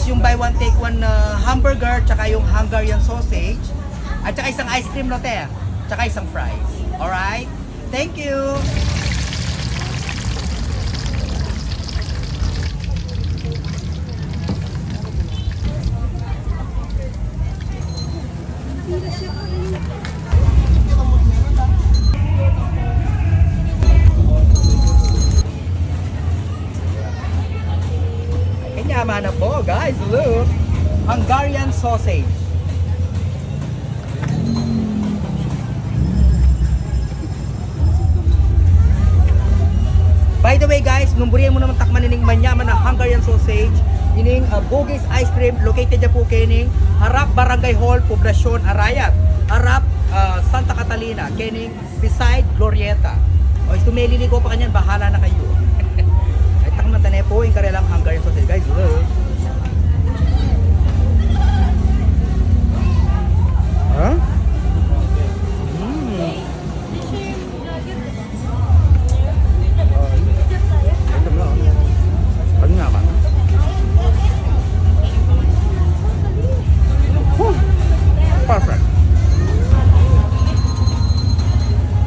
yung buy one take one na hamburger, tsaka yung Hungarian sausage, at tsaka isang ice cream latte, tsaka isang fries. Alright? Thank you! Yaman na po, guys. Look! Hungarian sausage. By the way, guys, numburiyan mo naman takman nining manyaman na Hungarian sausage. Ining Bogies Ice Cream, located dyan po kining harap Barangay Hall, Poblacion, Arayat. Harap Santa Catalina, kining beside Glorieta. O, tumililigo pa kanyan, bahala na kayo. Mantanay po yung karelang Hungarian sausage, guys. Look. Huh? Ito mo. Pag nga ka. Perfect.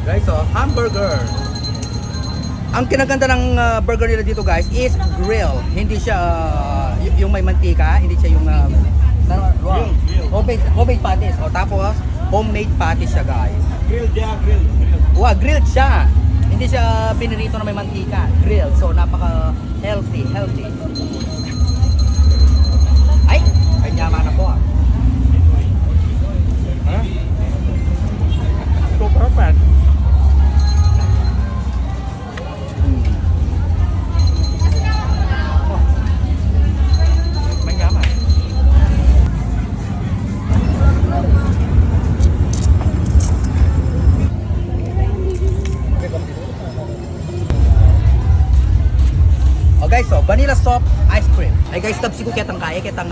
Guys, so hamburger. Ang kinaganda ng burger nila dito, guys, is grill. Hindi siya yung may mantika, hindi siya yung homemade patties. O tapos homemade patties siya, guys. Grilled siya, grilled. Wow, grilled siya. Hindi siya pinirito na may mantika. Grilled. So napaka healthy. Ay, yaman na po. Huh? So perfect. Guys, so vanilla soft ice cream. Ay guys, tabsi ko kitang kaya, kitang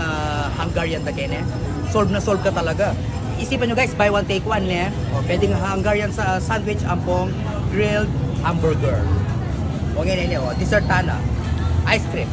Hungarian na kene. Solve na solve ka talaga. Isipan nyo guys, buy one take one ne. O, pwedeng Hungarian sa sandwich, ampong grilled hamburger. O ngayon, dessert tana. Ice cream.